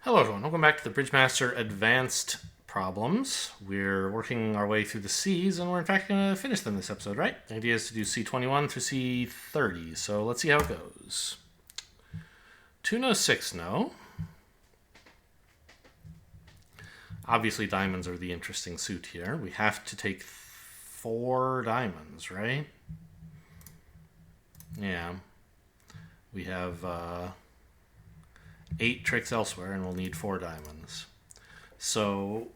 Hello everyone, welcome back to the Bridgemaster Advanced Problems. We're working our way through the C's, and we're in fact going to finish them this episode, right? The idea is to do C-21 through C-30, so let's see how it goes. 2 no, 6 no. Obviously diamonds are the interesting suit here. We have to take 4 diamonds, right? Yeah. We have 8 tricks elsewhere, and we'll need 4 diamonds. So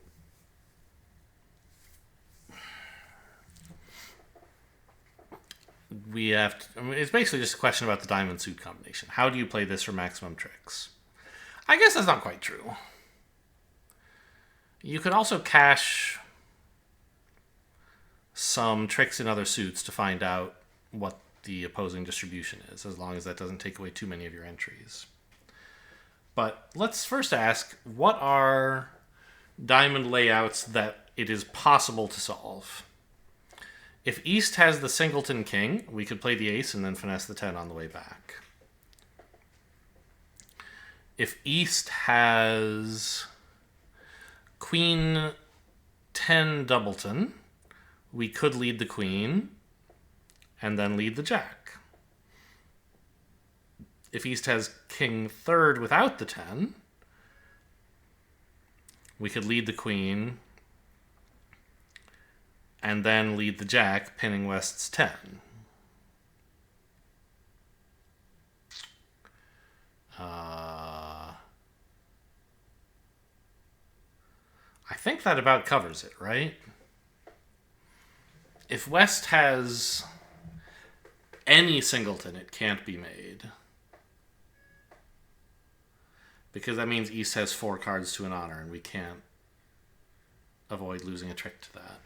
we have to, it's basically just a question about the diamond suit combination. How do you play this for maximum tricks? I guess that's not quite true. You could also cache some tricks in other suits to find out what the opposing distribution is, as long as that doesn't take away too many of your entries. But let's first ask, what are diamond layouts that it is possible to solve? If East has the singleton king, we could play the ace and then finesse the 10 on the way back. If East has queen 10 doubleton, we could lead the queen and then lead the jack. If East has king third without the 10, we could lead the queen and then lead the jack, pinning West's 10. I think that about covers it, right? If West has any singleton, it can't be made. Because that means East has 4 cards to an honor, and we can't avoid losing a trick to that.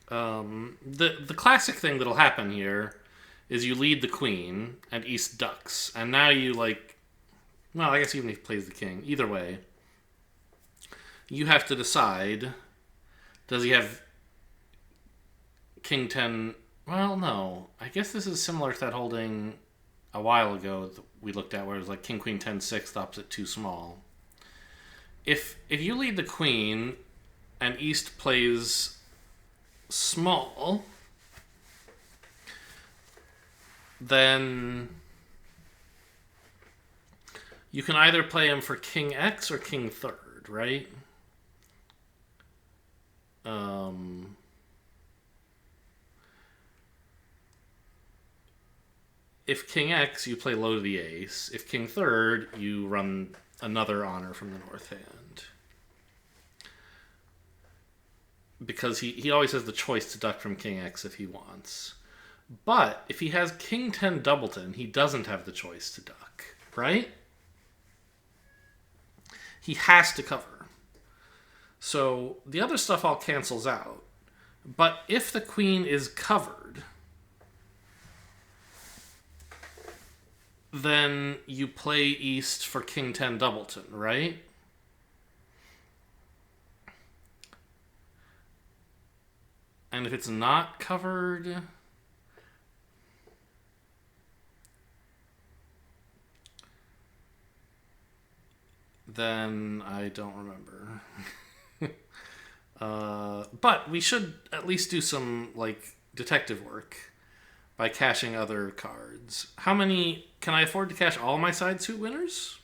The classic thing that'll happen here is you lead the queen, and East ducks. And now you, well, I guess even if he plays the king. Either way, you have to decide, does he have king 10... Well, no. I guess this is similar to that holding a while ago that we looked at, where it was like king, queen, 10, 6, the opposite too small. If you lead the queen and East plays small, then you can either play him for king X or king third, right? If king X, you play low to the ace. If king third, you run another honor from the north hand. Because he always has the choice to duck from king X if he wants. But if he has king 10 doubleton, he doesn't have the choice to duck, right? He has to cover. So the other stuff all cancels out. But if the queen is covered, then you play East for king 10 doubleton, right? And if it's not covered, then I don't remember. But we should at least do some detective work by caching other cards. How many... Can I afford to cache all my side suit winners?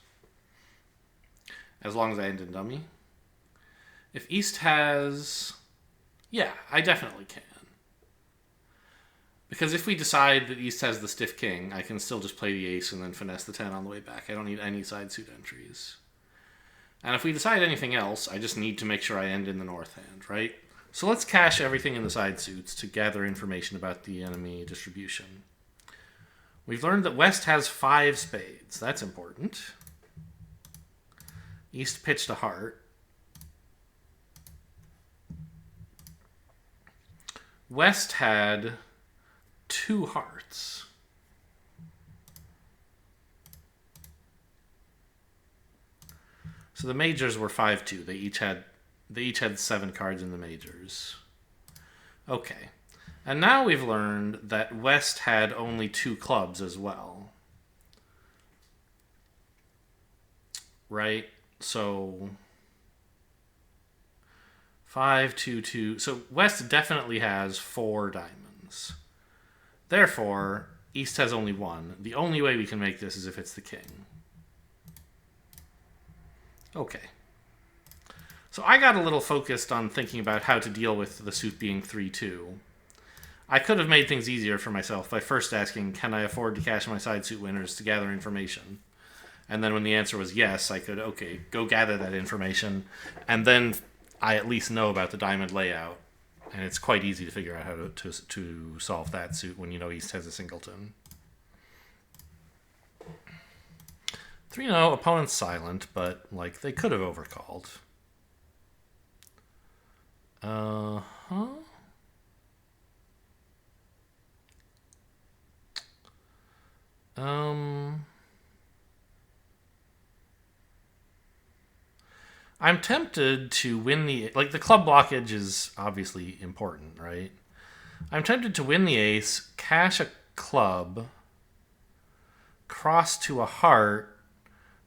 As long as I end in dummy. If East has... Yeah, I definitely can. Because if we decide that East has the stiff king, I can still just play the ace and then finesse the 10 on the way back. I don't need any side suit entries. And if we decide anything else, I just need to make sure I end in the north hand, right? So let's cache everything in the side suits to gather information about the enemy distribution. We've learned that West has 5 spades. That's important. East pitched a heart. West had 2 hearts. So the majors were 5-2. They each had 7 cards in the majors. Okay. And now we've learned that West had only 2 clubs as well. Right? So 5, 2, 2. So West definitely has 4 diamonds. Therefore, East has only 1. The only way we can make this is if it's the king. Okay. So I got a little focused on thinking about how to deal with the suit being 3-2. I could have made things easier for myself by first asking, can I afford to cash my side suit winners to gather information? And then when the answer was yes, I could, okay, go gather that information. And then I at least know about the diamond layout. And it's quite easy to figure out how to solve that suit when you know East has a singleton. 3-0, opponent's silent, but like they could have overcalled. Uh-huh. I'm tempted to win the... Like, the club blockage is obviously important, right? I'm tempted to win the ace, cash a club, cross to a heart,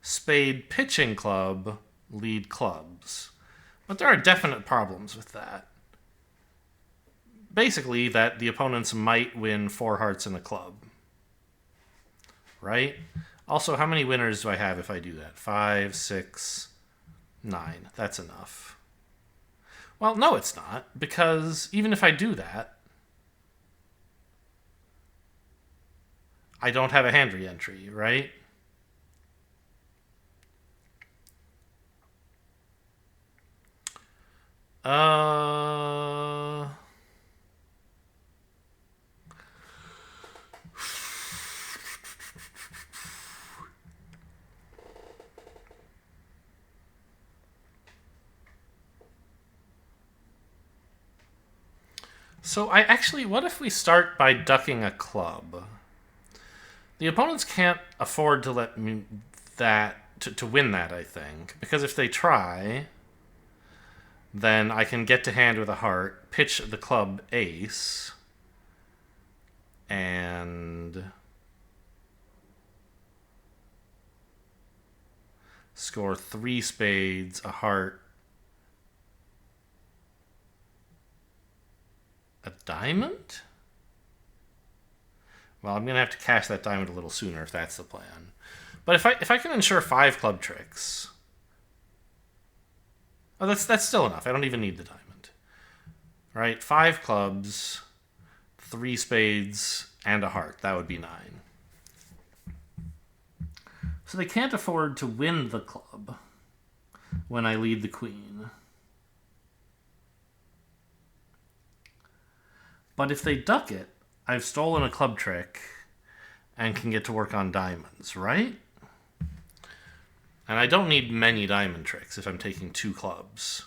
spade pitching club, lead clubs. But there are definite problems with that. Basically, that the opponents might win 4 hearts and a club. Right? Also, how many winners do I have if I do that? 5, 6, 9. That's enough. Well, no, it's not, because even if I do that, I don't have a hand re-entry, right? So I actually, what if we start by ducking a club? The opponents can't afford to let me to win that, I think, because if they try, then I can get to hand with a heart, pitch the club ace, and score 3 spades, a heart, a diamond? Well, I'm going to have to cash that diamond a little sooner if that's the plan. But if I can ensure 5 club tricks... Oh, that's still enough. I don't even need the diamond. Right? 5 clubs, 3 spades, and a heart. That would be 9. So they can't afford to win the club when I lead the queen. But if they duck it, I've stolen a club trick and can get to work on diamonds, right? And I don't need many diamond tricks if I'm taking 2 clubs.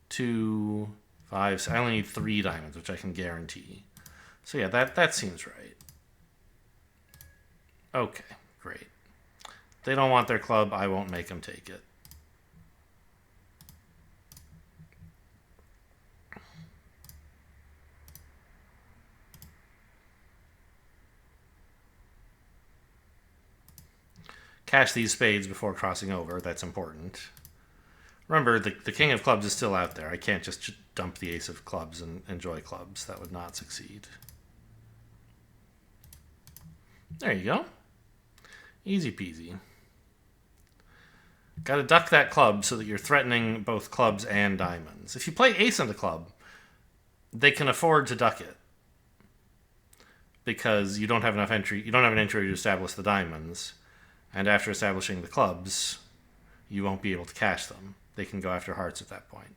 2, 5, I only need 3 diamonds, which I can guarantee. So yeah, that seems right. Okay, great. They don't want their club, I won't make them take it. Cash these spades before crossing over. That's important. Remember, the king of clubs is still out there. I can't just dump the ace of clubs and enjoy clubs. That would not succeed. There you go. Easy peasy. Got to duck that club so that you're threatening both clubs and diamonds. If you play ace on the club, they can afford to duck it. Because you don't have enough entry. You don't have an entry to establish the diamonds. And after establishing the clubs, you won't be able to cash them. They can go after hearts at that point.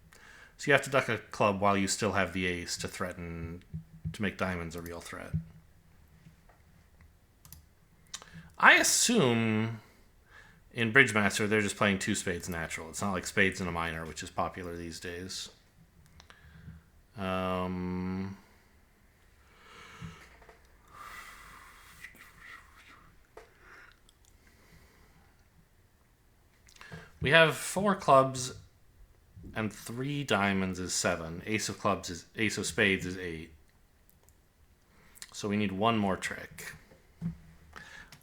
So you have to duck a club while you still have the ace to threaten, to make diamonds a real threat. I assume in Bridgemaster they're just playing 2 spades natural. It's not like spades in a minor, which is popular these days. We have 4 clubs and 3 diamonds is 7. Ace of spades is 8. So we need one more trick.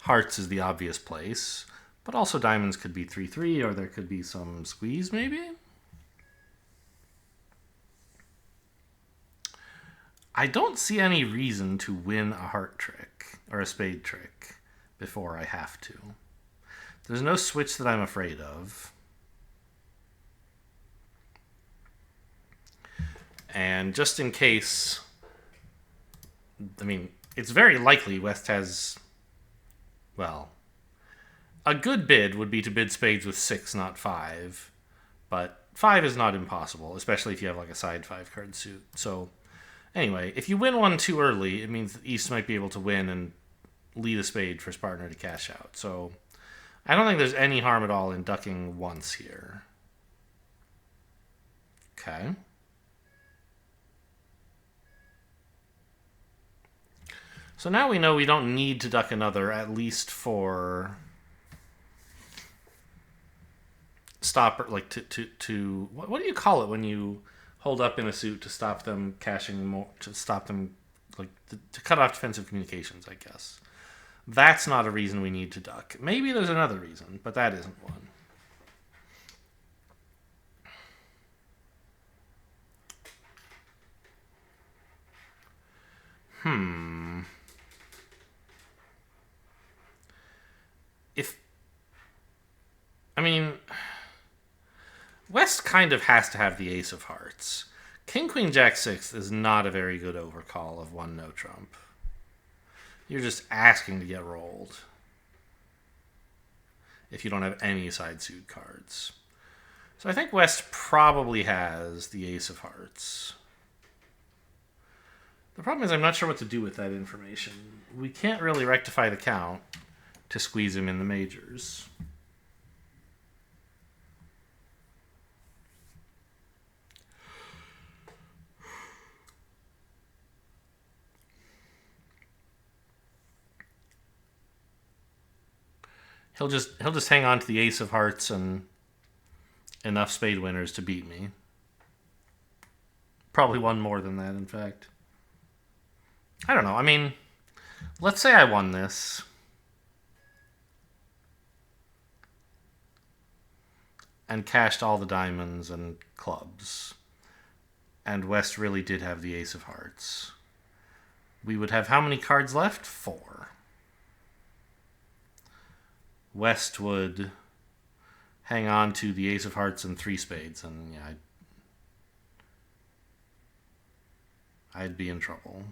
Hearts is the obvious place, but also diamonds could be 3-3, or there could be some squeeze maybe? I don't see any reason to win a heart trick or a spade trick before I have to. There's no switch that I'm afraid of. And just in case, I mean, it's very likely West has, well, a good bid would be to bid spades with 6, not 5. But 5 is not impossible, especially if you have like a side 5 card suit. So anyway, if you win one too early, it means that East might be able to win and lead a spade for his partner to cash out. So I don't think there's any harm at all in ducking once here. Okay. So now we know we don't need to duck another, at least for stopper, like to what do you call it when you hold up in a suit to stop them cashing more, to stop them, like to cut off defensive communications, I guess. That's not a reason we need to duck. Maybe there's another reason, but that isn't one. I mean, West kind of has to have the ace of hearts. King, Queen, Jack, 6 is not a very good overcall of 1 no trump. You're just asking to get rolled if you don't have any side suit cards. So I think West probably has the ace of hearts. The problem is I'm not sure what to do with that information. We can't really rectify the count to squeeze him in the majors. He'll just hang on to the ace of hearts and enough spade winners to beat me. Probably one more than that, in fact. I don't know. I mean, let's say I won this. And cashed all the diamonds and clubs. And West really did have the ace of hearts. We would have how many cards left? 4. West would hang on to the ace of hearts and 3 spades, and yeah, I'd be in trouble.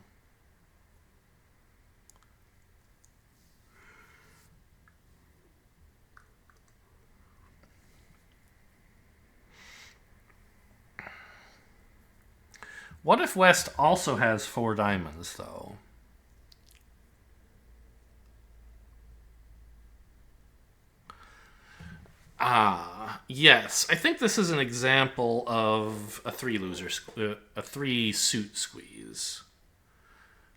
What if West also has 4 diamonds, though? Yes. I think this is an example of a 3 suit squeeze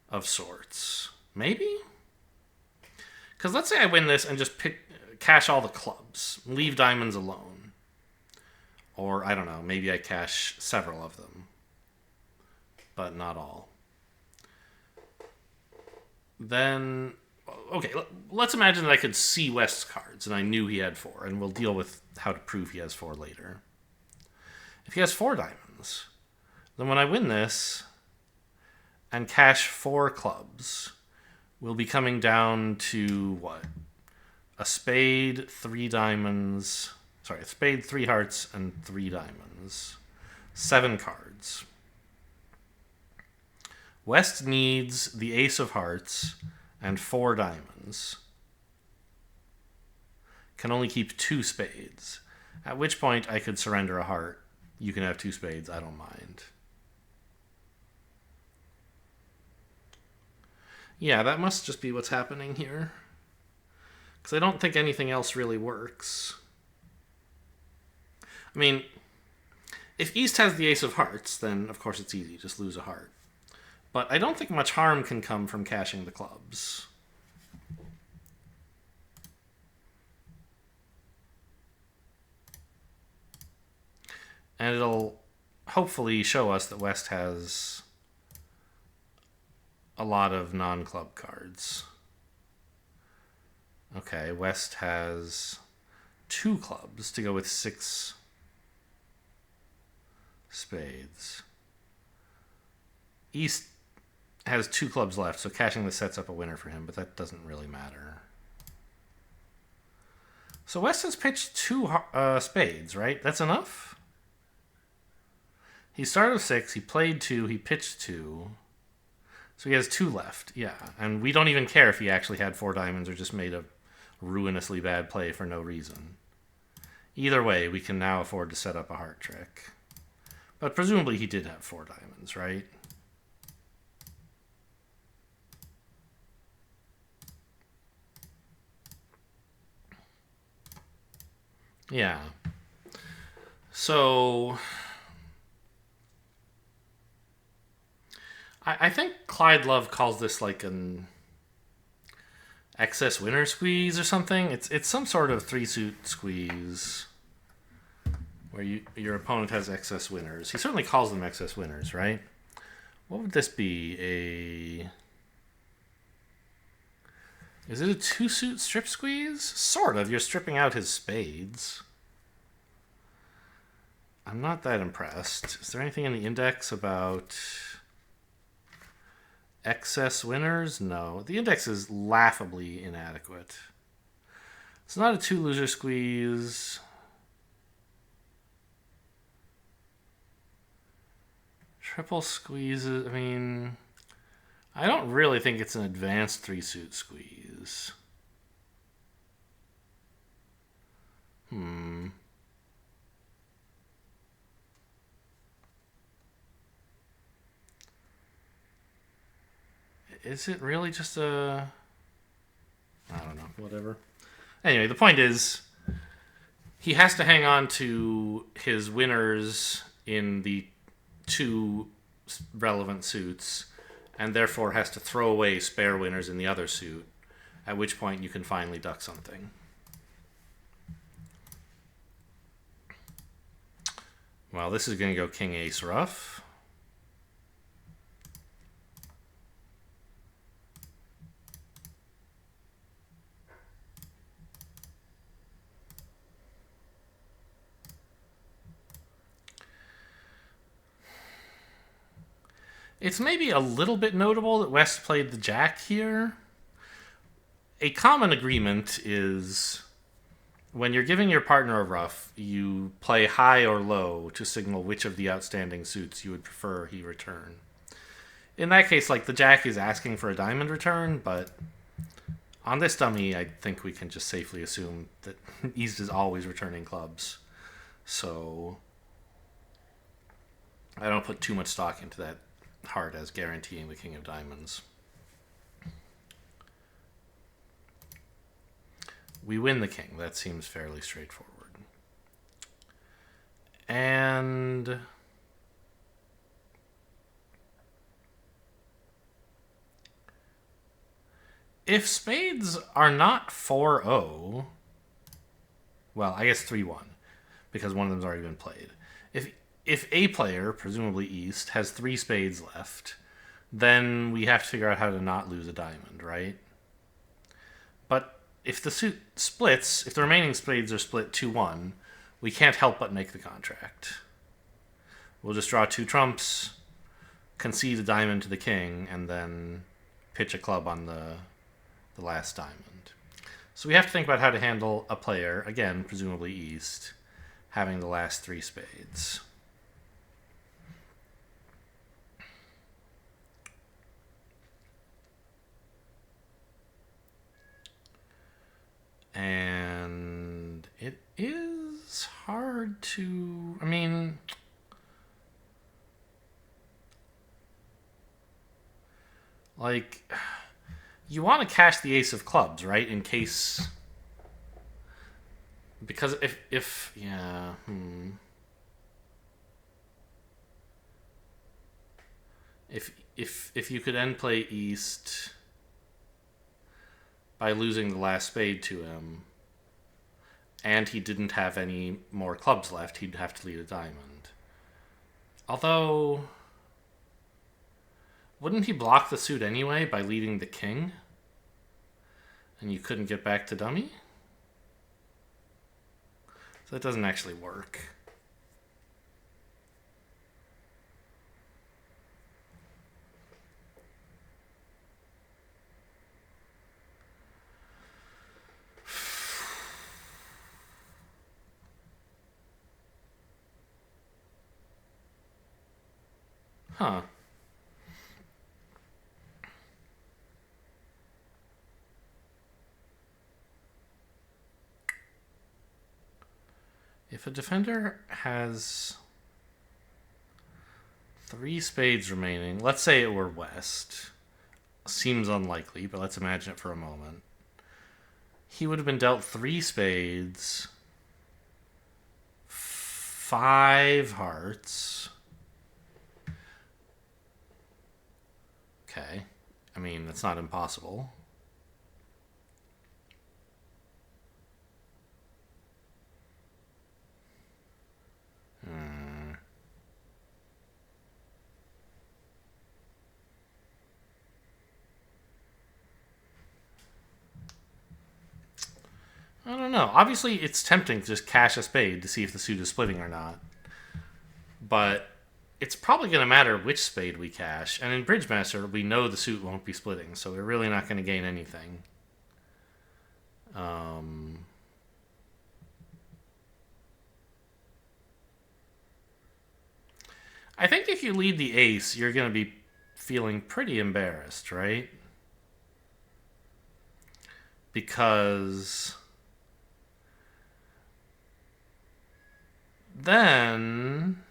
of sorts. Maybe? Because let's say I win this and just cash all the clubs, leave diamonds alone. Or, I don't know, maybe I cash several of them, but not all. Then, okay, let's imagine that I could see West's cards and I knew he had 4, and we'll deal with how to prove he has 4 later. If he has 4 diamonds, then when I win this and cash 4 clubs, we'll be coming down to what? A spade, 3 diamonds. Sorry, a spade, 3 hearts, and 3 diamonds. 7 cards. West needs the ace of hearts and 4 diamonds. Can only keep 2 spades. At which point I could surrender a heart. You can have 2 spades, I don't mind. Yeah, that must just be what's happening here. Because I don't think anything else really works. I mean, if East has the ace of hearts, then of course it's easy, just lose a heart. But I don't think much harm can come from cashing the clubs. And it'll hopefully show us that West has a lot of non-club cards. Okay, West has 2 clubs to go with 6 spades. East has 2 clubs left, so cashing this sets up a winner for him, but that doesn't really matter. So West has pitched 2 spades, right? That's enough? He started with 6, he played 2, he pitched 2. So he has 2 left, yeah. And we don't even care if he actually had 4 diamonds or just made a ruinously bad play for no reason. Either way, we can now afford to set up a heart trick. But presumably he did have 4 diamonds, right? Yeah. So I think Clyde Love calls this like an excess winner squeeze or something. It's some sort of 3-suit squeeze where your opponent has excess winners. He certainly calls them excess winners, right? What would this be? Is it a 2-suit strip squeeze? Sort of. You're stripping out his spades. I'm not that impressed. Is there anything in the index about excess winners? No. The index is laughably inadequate. It's not a 2-loser squeeze. Triple squeezes. I mean, I don't really think it's an advanced 3-suit squeeze. Is it really just a... I don't know, whatever. Anyway, the point is, he has to hang on to his winners in the 2 relevant suits, and therefore has to throw away spare winners in the other suit, at which point you can finally duck something. Well, this is going to go king ace ruff. It's maybe a little bit notable that West played the jack here. A common agreement is when you're giving your partner a ruff, you play high or low to signal which of the outstanding suits you would prefer he return. In that case, like, the jack is asking for a diamond return, but on this dummy, I think we can just safely assume that East is always returning clubs. So I don't put too much stock into that heart as guaranteeing the king of diamonds. We win the king. That seems fairly straightforward. And if spades are not 4-0, well, I guess 3-1, because one of them's already been played. If a player, presumably East, has 3 spades left, then we have to figure out how to not lose a diamond, right? But if the suit splits, if the remaining spades are split 2-1, we can't help but make the contract. We'll just draw 2 trumps, concede a diamond to the king, and then pitch a club on the last diamond. So we have to think about how to handle a player, again, presumably East, having the last 3 spades. And it is hard to... I mean... like... you want to cash the ace of clubs, right? In case... because if yeah... If you could end play East by losing the last spade to him, and he didn't have any more clubs left, he'd have to lead a diamond. Although, wouldn't he block the suit anyway by leading the king? And you couldn't get back to dummy? So that doesn't actually work. Huh. If a defender has 3 spades remaining, let's say it were West. Seems unlikely, but let's imagine it for a moment. He would have been dealt 3 spades, 5 hearts. Okay. I mean, that's not impossible. I don't know. Obviously, it's tempting to just cash a spade to see if the suit is splitting or not. But it's probably going to matter which spade we cash. And in Bridgemaster, we know the suit won't be splitting, so we're really not going to gain anything. I think if you lead the ace, you're going to be feeling pretty embarrassed, right? Because then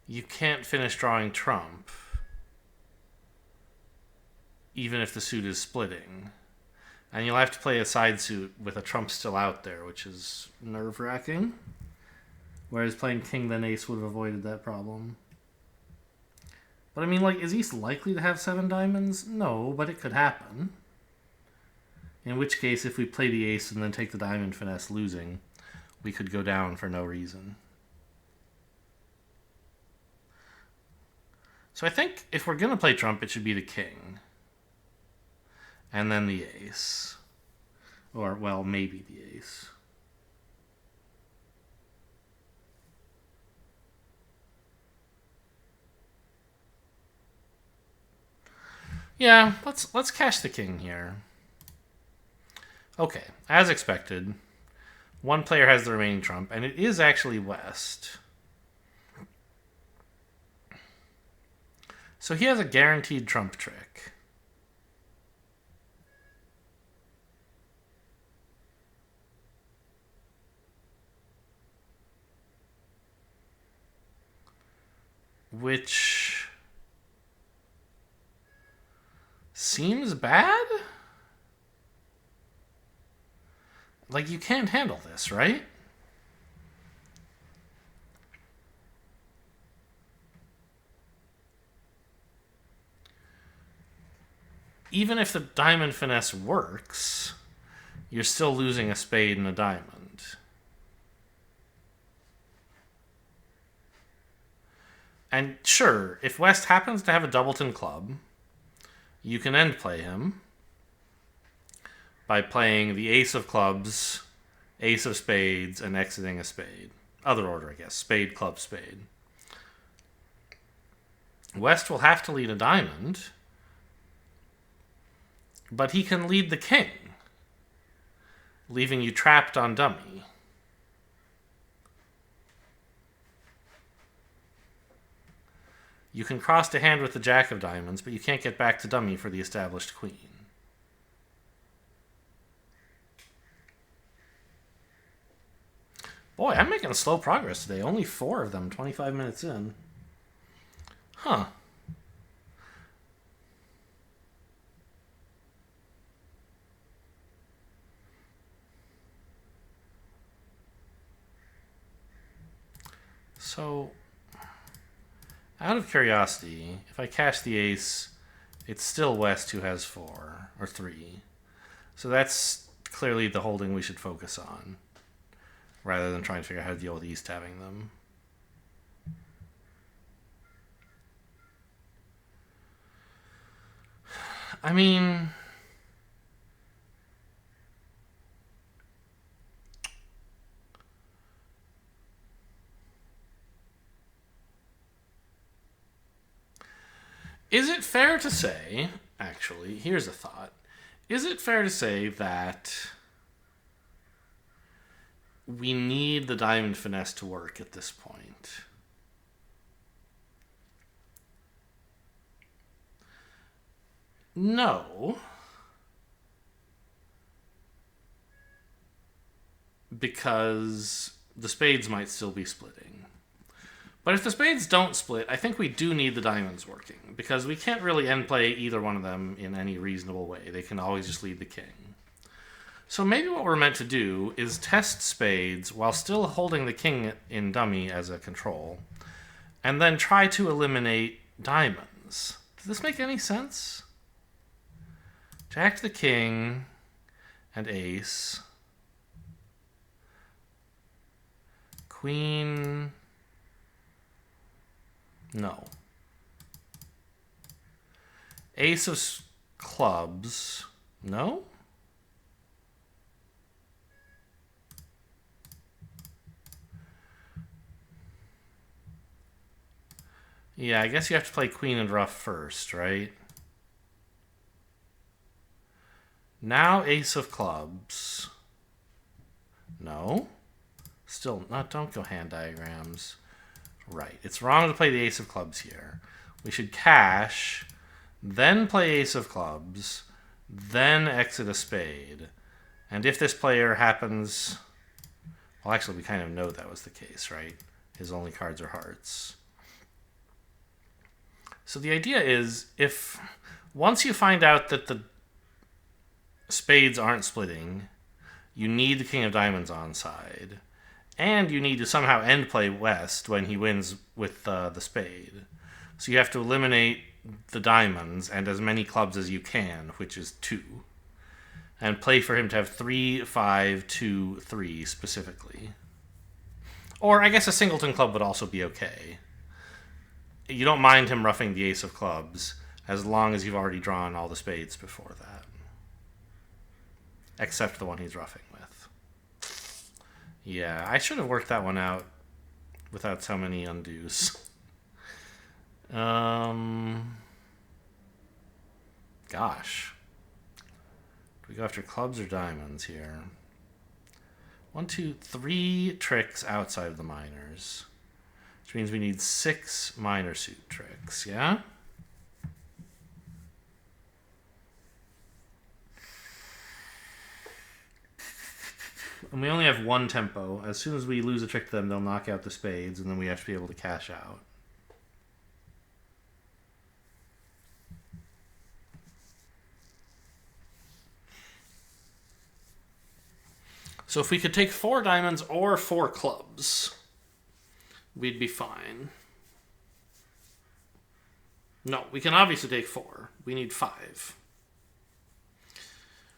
you can't finish drawing trump, even if the suit is splitting. And you'll have to play a side suit with a trump still out there, which is nerve-wracking. Whereas playing king then ace would have avoided that problem. But I mean, like, is East likely to have 7 diamonds? No, but it could happen. In which case, if we play the ace and then take the diamond finesse losing, we could go down for no reason. So I think if we're going to play trump, it should be the king. And then the ace. Or, well, maybe the ace. Yeah, let's cash the king here. Okay, as expected, one player has the remaining trump, and it is actually West. So he has a guaranteed trump trick. Which seems bad? Like, you can't handle this, right? Even if the diamond finesse works, you're still losing a spade and a diamond. And sure, if West happens to have a doubleton club, you can end play him by playing the ace of clubs, ace of spades, and exiting a spade. Other order, I guess. Spade, club, spade. West will have to lead a diamond, but he can lead the king, leaving you trapped on dummy. You can cross to hand with the jack of diamonds, but you can't get back to dummy for the established queen. Boy, I'm making slow progress today. Only 4 of them, 25 minutes in. Huh. So, out of curiosity, if I cash the ace, it's still West who has 4, or 3. So that's clearly the holding we should focus on, rather than trying to figure out how to deal with East having them. I mean, is it fair to say, actually, here's a thought. Is it fair to say that we need the diamond finesse to work at this point? No. Because the spades might still be splitting. But if the spades don't split, I think we do need the diamonds working, because we can't really end play either one of them in any reasonable way. They can always just lead the king. So maybe what we're meant to do is test spades while still holding the king in dummy as a control, and then try to eliminate diamonds. Does this make any sense? Jack to the king and ace. Queen. No. Ace of clubs. No? Yeah, I guess you have to play queen and ruff first, right? Now ace of clubs. No? Still not. Don't go hand diagrams. Right. It's wrong to play the ace of clubs here. We should cash, then play ace of clubs, then exit a spade. And if this player happens... Well, actually, we kind of know that was the case, right? His only cards are hearts. So the idea is, if once you find out that the spades aren't splitting, you need the king of diamonds on side. And you need to somehow end play West when he wins with the spade. So you have to eliminate the diamonds and as many clubs as you can, which is 2. And play for him to have 3, 5, 2, 3 specifically. Or I guess a singleton club would also be okay. You don't mind him roughing the ace of clubs as long as you've already drawn all the spades before that. Except the one he's roughing with. Yeah, I should have worked that one out without so many undos. Gosh. Do we go after clubs or diamonds here? 1, 2, 3 tricks outside of the minors. Which means we need 6 minor suit tricks, yeah? And we only have 1 tempo. As soon as we lose a trick to them, they'll knock out the spades, and then we have to be able to cash out. So if we could take 4 diamonds or 4 clubs, we'd be fine. No, we can obviously take 4. We need 5.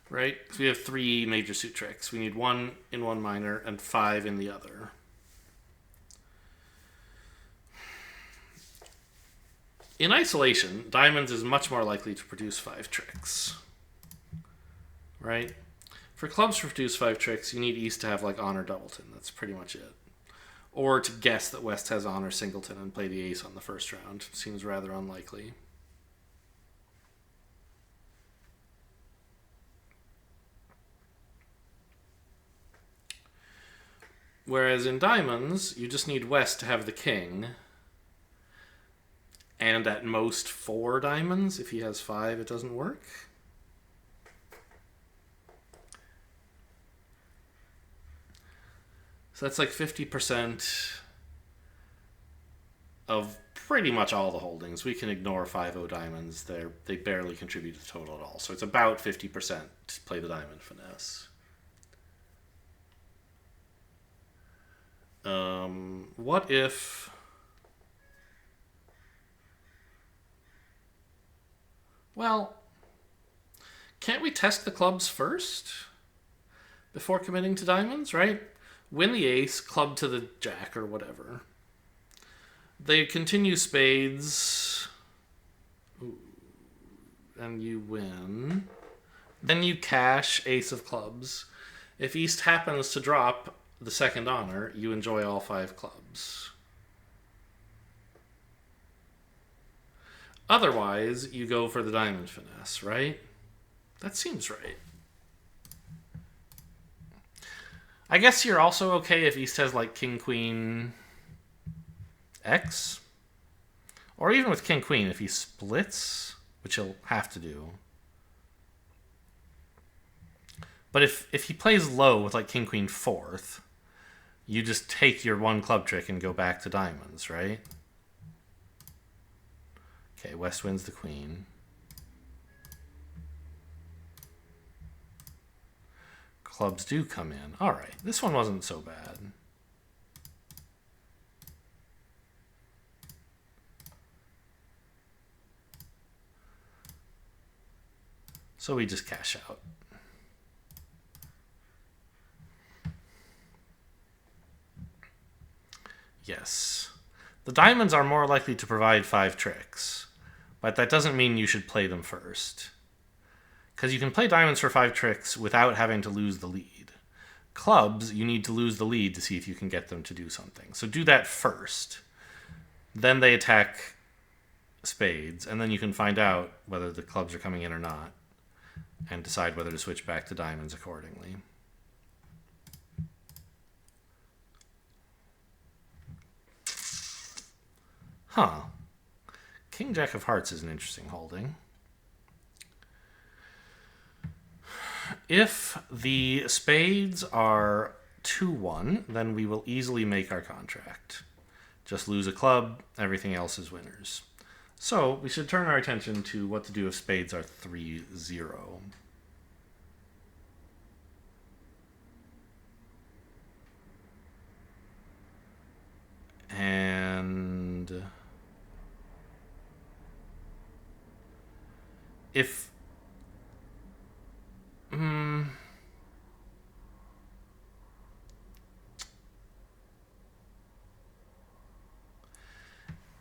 Right? So we have 3 major suit tricks. We need 1 in one minor and 5 in the other. In isolation, diamonds is much more likely to produce 5 tricks. Right? For clubs to produce 5 tricks, you need East to have like honor doubleton. That's pretty much it. Or to guess that West has honor singleton and play the ace on the first round. Seems rather unlikely. Whereas in diamonds, you just need West to have the king. And at most 4 diamonds. If he has 5, it doesn't work. So that's like 50% of pretty much all the holdings. We can ignore 5-0 diamonds. They barely contribute to the total at all. So it's about 50% to play the diamond finesse. What if... Well, can't we test the clubs first? Before committing to diamonds, right? Win the ace, club to the jack or whatever. They continue spades. Ooh, and you win. Then you cash ace of clubs. If East happens to drop the second honor, you enjoy all 5 clubs. Otherwise, you go for the diamond finesse, right? That seems right. I guess you're also okay if East has like King, Queen, X. Or even with King, Queen, if he splits, which he'll have to do. But if he plays low with like King, Queen, 4th, you just take your 1 club trick and go back to diamonds, right? Okay, West wins the Queen. Clubs do come in. All right, this one wasn't so bad. So we just cash out. Yes. The diamonds are more likely to provide 5 tricks, but that doesn't mean you should play them first. Because you can play diamonds for 5 tricks without having to lose the lead. Clubs, you need to lose the lead to see if you can get them to do something. So do that first. Then they attack spades, and then you can find out whether the clubs are coming in or not, and decide whether to switch back to diamonds accordingly. Huh. King Jack of Hearts is an interesting holding. If the spades are 2-1, then we will easily make our contract. Just lose a club, everything else is winners. So we should turn our attention to what to do if spades are 3-0. And if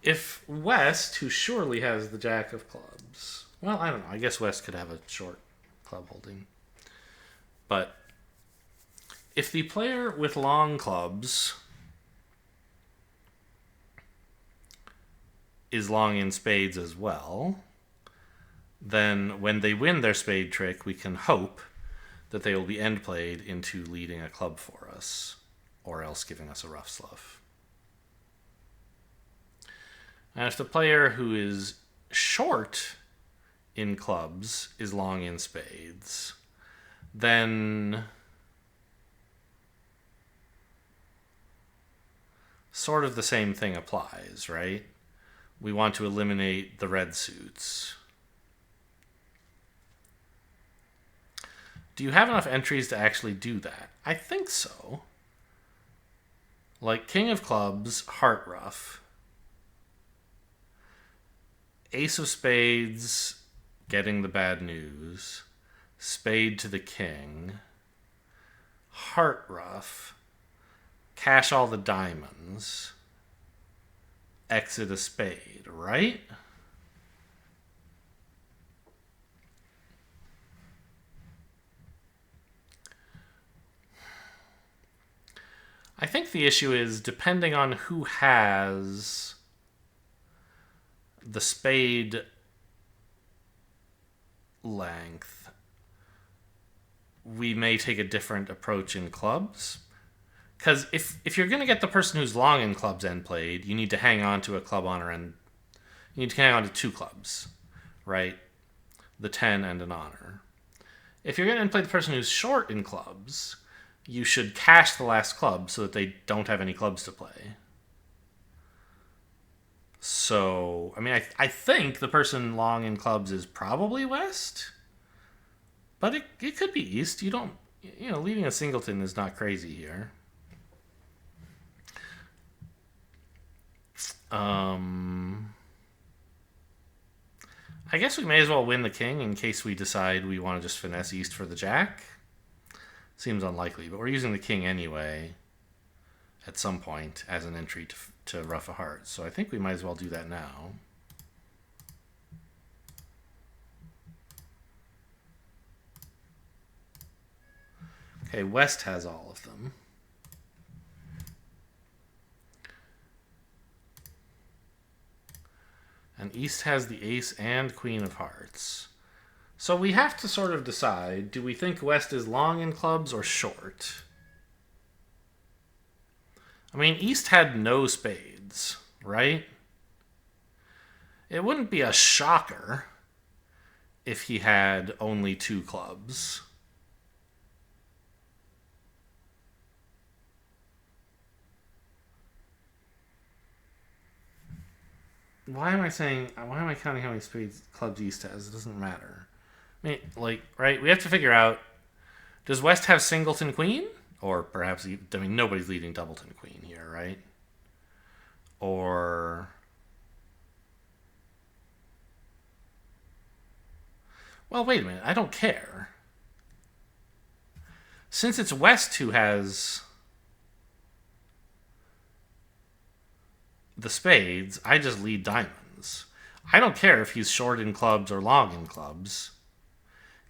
if West, who surely has the Jack of clubs, well, I don't know. I guess West could have a short club holding. But if the player with long clubs is long in spades as well, then when they win their spade trick, we can hope that they will be end played into leading a club for us, or else giving us a rough slough. And if the player who is short in clubs is long in spades, then sort of the same thing applies, right? We want to eliminate the red suits. Do you have enough entries to actually do that? I think so. Like King of Clubs, Heart Rough. Ace of Spades, getting the bad news. Spade to the king. Heart Rough. Cash all the diamonds. Exit a spade, right? I think the issue is, depending on who has the spade length, we may take a different approach in clubs. Because if you're going to get the person who's long in clubs end played, you need to hang on to a club honor, and you need to hang on to 2 clubs, right? The 10 and an honor. If you're going to end play the person who's short in clubs, you should cash the last club so that they don't have any clubs to play. So, I mean, I think the person long in clubs is probably West, but it could be East. You don't, leading a singleton is not crazy here. I guess we may as well win the king in case we decide we want to just finesse East for the jack. Seems unlikely, but we're using the king anyway at some point as an entry to rough a heart. So I think we might as well do that now. Okay, West has all of them. And East has the Ace and Queen of Hearts. So we have to sort of decide, do we think West is long in clubs or short? I mean, East had no spades, right? It wouldn't be a shocker if he had only 2 clubs. Why am I counting how many spades clubs East has? It doesn't matter. I mean, like, right? We have to figure out, does West have singleton queen? Or perhaps, I mean, nobody's leading doubleton queen here, right? Or... Well, wait a minute. I don't care. Since it's West who has the spades, I just lead diamonds. I don't care if he's short in clubs or long in clubs.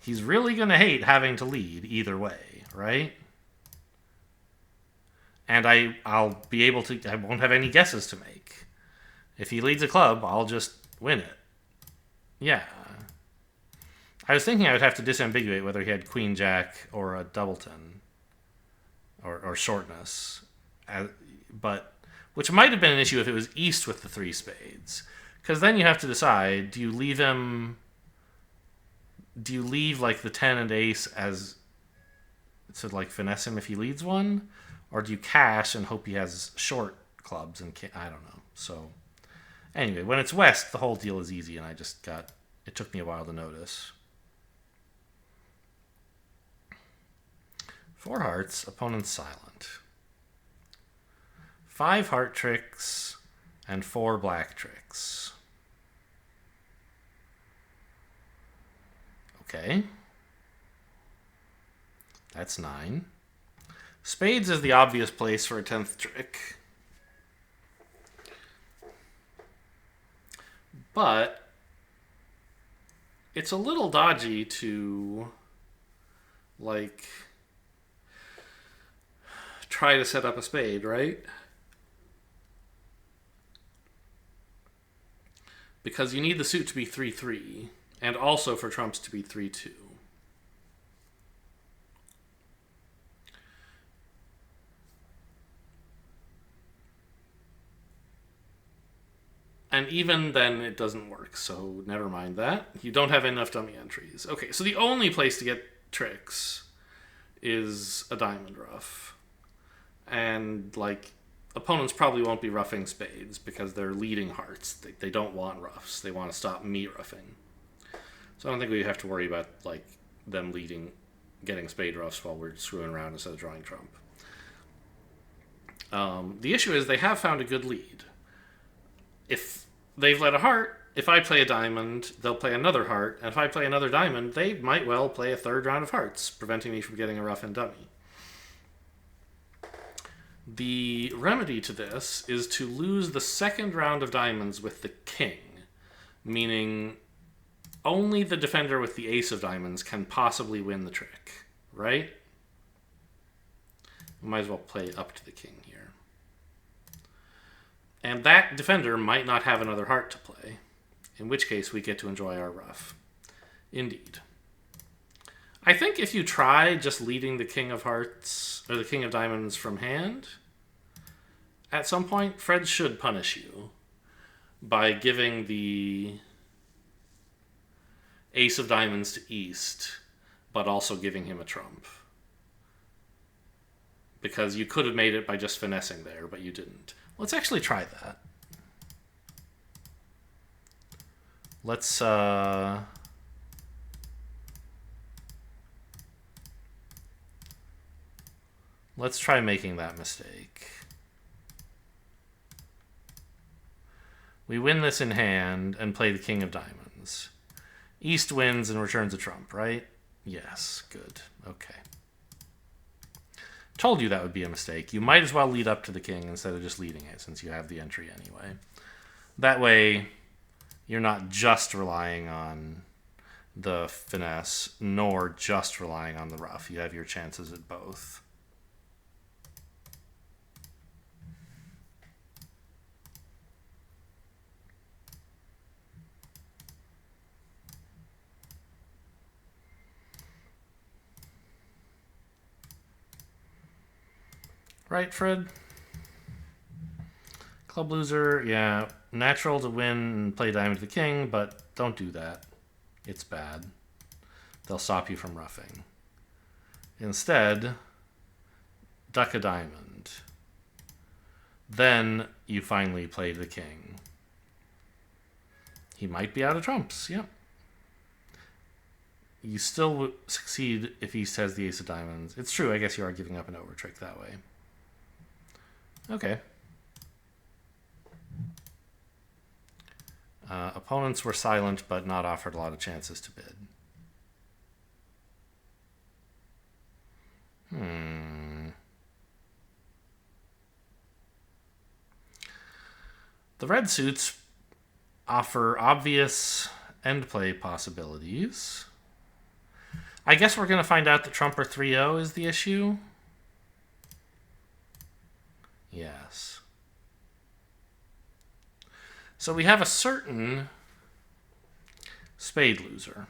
He's really going to hate having to lead either way, right? And I'll be able to... I won't have any guesses to make. If he leads a club, I'll just win it. Yeah. I was thinking I would have to disambiguate whether he had Queen Jack or a doubleton. Or shortness. But... Which might have been an issue if it was East with the 3 spades. Because then you have to decide, do you leave like the 10 and ace as to like finesse him if he leads one? Or do you cash and hope he has short clubs and I don't know. So anyway, when it's West, the whole deal is easy and it took me a while to notice. 4 hearts, opponent's silent. 5 heart tricks and 4 black tricks. Okay. That's 9. Spades is the obvious place for a 10th trick. But it's a little dodgy to, like, try to set up a spade, right? Because you need the suit to be 3-3, and also for trumps to be 3-2. And even then, it doesn't work, so never mind that. You don't have enough dummy entries. Okay, so the only place to get tricks is a diamond ruff. And, like, opponents probably won't be ruffing spades because they're leading hearts. They don't want ruffs. They want to stop me ruffing. So I don't think we have to worry about, like, them getting spade ruffs while we're screwing around instead of drawing trump. The issue is they have found a good lead. If they've led a heart, if I play a diamond, they'll play another heart, and if I play another diamond, they might well play a 3rd round of hearts, preventing me from getting a ruff and dummy. The remedy to this is to lose the 2nd round of diamonds with the king, meaning only the defender with the ace of diamonds can possibly win the trick, right? We might as well play up to the king here. And that defender might not have another heart to play, in which case we get to enjoy our ruff. Indeed. I think if you try just leading the king of hearts, or the king of diamonds from hand, at some point, Fred should punish you by giving the ace of diamonds to East, but also giving him a trump. Because you could have made it by just finessing there, but you didn't. Let's actually try that. Let's try making that mistake. We win this in hand and play the king of diamonds. East wins and returns a trump, right? Yes, good. Okay. Told you that would be a mistake. You might as well lead up to the king instead of just leading it, since you have the entry anyway. That way, you're not just relying on the finesse, nor just relying on the ruff. You have your chances at both. Right, Fred? Club loser, yeah. Natural to win and play diamond to the king, but don't do that. It's bad. They'll stop you from ruffing. Instead, duck a diamond. Then you finally play the king. He might be out of trumps, yep. You still would succeed if East has the ace of diamonds. It's true, I guess you are giving up an over trick that way. Okay. Opponents were silent, but not offered a lot of chances to bid. The red suits offer obvious end play possibilities. I guess we're going to find out that trump or 3-0 is the issue. Yes. So we have a certain spade loser.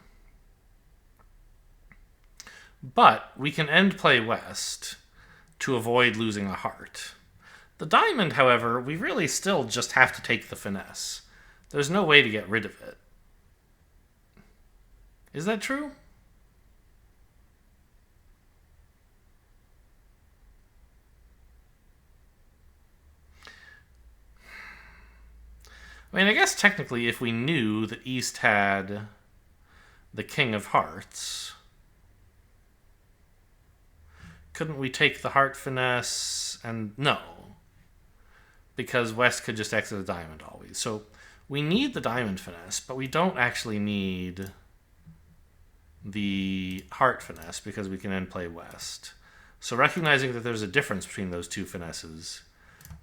But we can end play west to avoid losing a heart. The diamond, however, we really still just have to take the finesse. There's no way to get rid of it. Is that true? I mean, I guess technically if we knew that East had the king of hearts, couldn't we take the heart finesse and no? Because West could just exit a diamond always. So we need the diamond finesse, but we don't actually need the heart finesse because we can end play West. So recognizing that there's a difference between those two finesses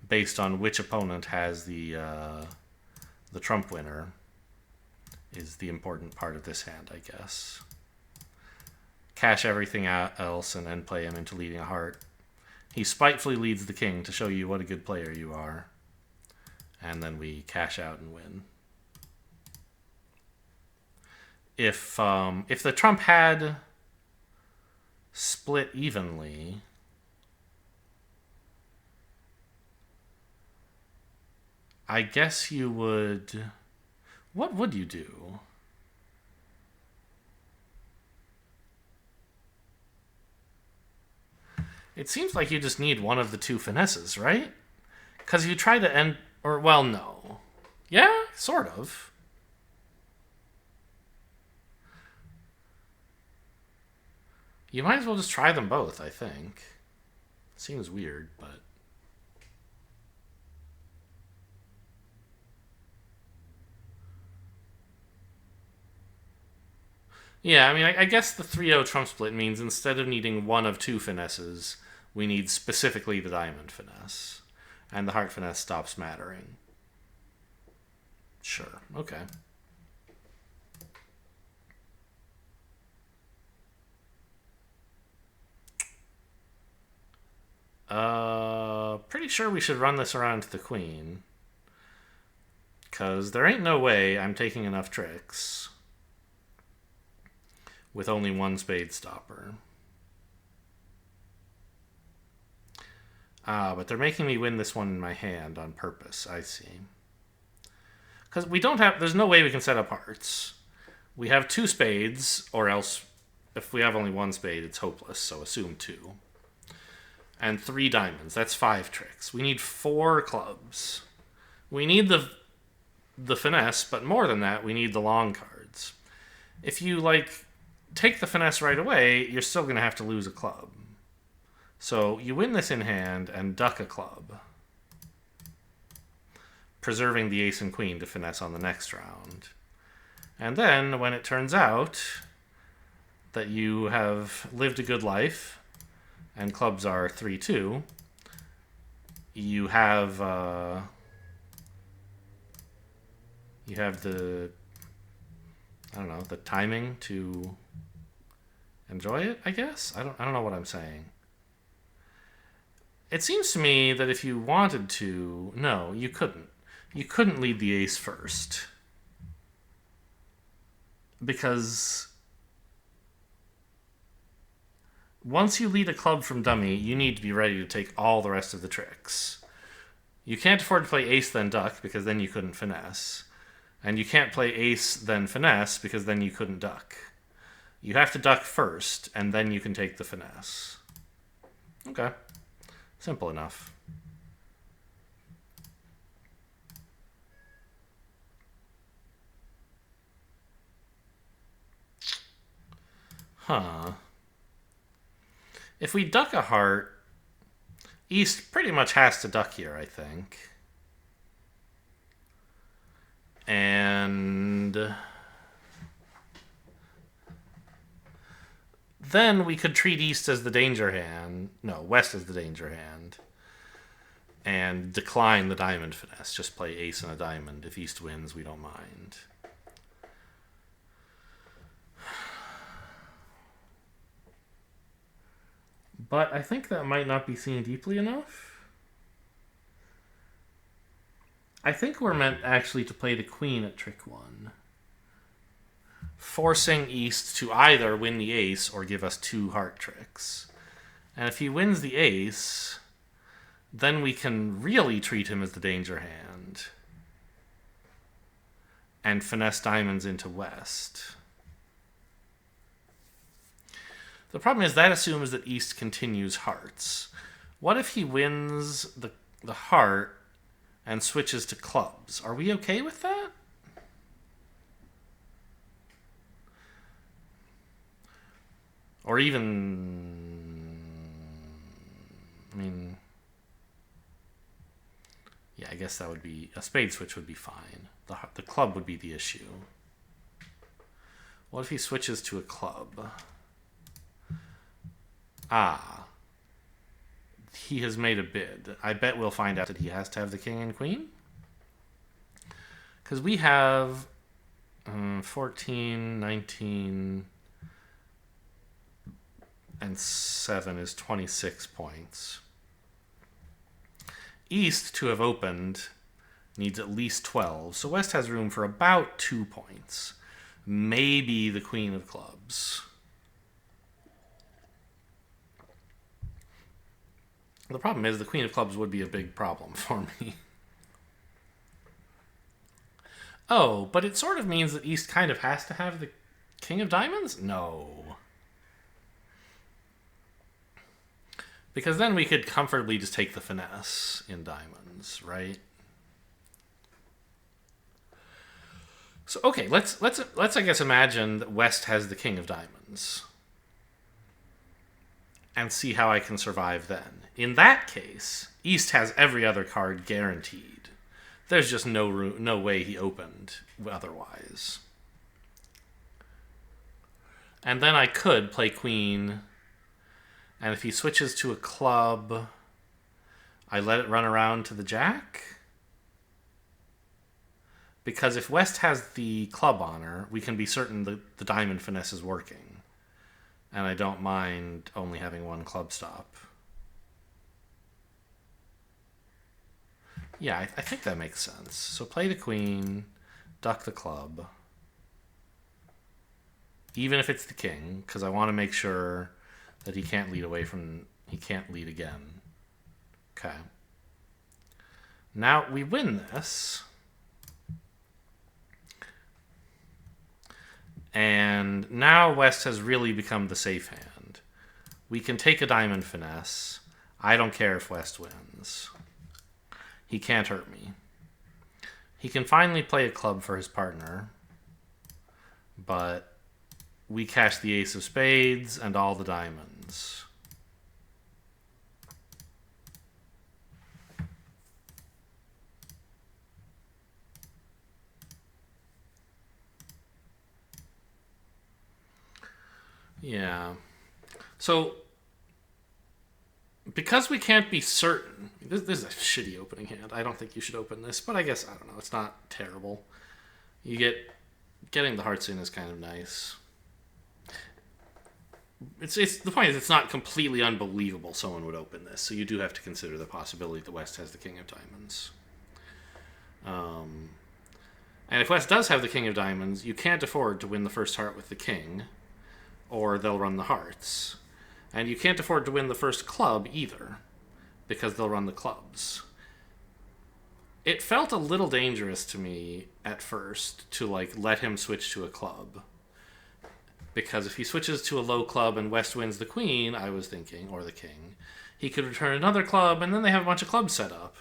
based on which opponent has the trump winner is the important part of this hand, I guess. Cash everything else and then play him into leading a heart. He spitefully leads the king to show you what a good player you are. And then we cash out and win. If the trump had split evenly, I guess you would... What would you do? It seems like you just need one of the two finesses, right? Because you try to end... Or, well, no. Yeah, sort of. You might as well just try them both, I think. Seems weird, but... Yeah, I mean, I guess the 3-0 trump split means instead of needing one of two finesses, we need specifically the diamond finesse. And the heart finesse stops mattering. Sure, okay. Pretty sure we should run this around to the queen. Because there ain't no way I'm taking enough tricks with only one spade stopper. But they're making me win this one in my hand on purpose, I see. Because we don't have... There's no way we can set up hearts. We have two spades, or else if we have only one spade, it's hopeless, so assume two. And 3 diamonds. That's 5 tricks. We need 4 clubs. We need the finesse, but more than that, we need the long cards. If you, take the finesse right away, you're still going to have to lose a club. So you win this in hand and duck a club, preserving the ace and queen to finesse on the next round. And then, when it turns out that you have lived a good life, and clubs are 3-2, you have the I don't know, the timing to enjoy it, I guess? I don't know what I'm saying. It seems to me that if you wanted to, no, you couldn't. You couldn't lead the ace first. Because once you lead a club from dummy, you need to be ready to take all the rest of the tricks. You can't afford to play ace then duck, because then you couldn't finesse. And you can't play ace then finesse, because then you couldn't duck. You have to duck first, and then you can take the finesse. Okay. Simple enough. Huh. If we duck a heart, East pretty much has to duck here, I think. And then we could treat East as the danger hand. No, West as the danger hand. And decline the diamond finesse. Just play ace and a diamond. If East wins, we don't mind. But I think that might not be seen deeply enough. I think we're meant actually to play the queen at trick 1. Forcing East to either win the ace or give us 2 heart tricks. And if he wins the ace, then we can really treat him as the danger hand. And finesse diamonds into West. The problem is that assumes that East continues hearts. What if he wins the heart and switches to clubs? Are we okay with that? Or even... I mean... Yeah, I guess that would be... A spade switch would be fine. The club would be the issue. What if he switches to a club? Ah. He has made a bid. I bet we'll find out that he has to have the king and queen. Because we have 14, 19, and 7 is 26 points. East, to have opened, needs at least 12. So West has room for about 2 points. Maybe the queen of clubs. The problem is the queen of clubs would be a big problem for me. Oh, but it sort of means that East kind of has to have the king of diamonds? No. Because then we could comfortably just take the finesse in diamonds, right? So, okay, let's I guess imagine that West has the king of diamonds. And see how I can survive then. In that case, East has every other card guaranteed. There's just no way he opened otherwise. And then I could play queen, and if he switches to a club, I let it run around to the jack. Because if West has the club honor, we can be certain that the diamond finesse is working. And I don't mind only having one club stop. Yeah, I think that makes sense. So play the queen, duck the club. Even if it's the king, because I want to make sure that he can't lead again. Okay. Now we win this. And now West has really become the safe hand. We can take a diamond finesse. I don't care if West wins. He can't hurt me. He can finally play a club for his partner. But we cash the ace of spades and all the diamonds. Yeah. So, because we can't be certain, this is a shitty opening hand. I don't think you should open this, but I guess, I don't know, it's not terrible. You get getting the hearts in is kind of nice. It's the point is it's not completely unbelievable someone would open this, so you do have to consider the possibility that West has the King of Diamonds. And if West does have the King of Diamonds, you can't afford to win the first heart with the King, or they'll run the hearts. And you can't afford to win the first club either, because they'll run the clubs. It felt a little dangerous to me at first to let him switch to a club. Because if he switches to a low club and West wins the queen, I was thinking, or the king, he could return another club and then they have a bunch of clubs set up.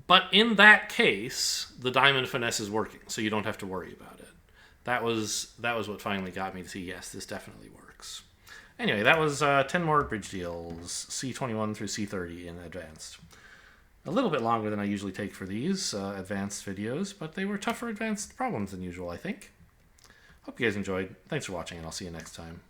But in that case, the diamond finesse is working, so you don't have to worry about it. That was what finally got me to see, yes, this definitely works. Anyway, that was 10 more bridge deals, C-21 through C-30 in advanced. A little bit longer than I usually take for these advanced videos, but they were tougher advanced problems than usual, I think. Hope you guys enjoyed. Thanks for watching, and I'll see you next time.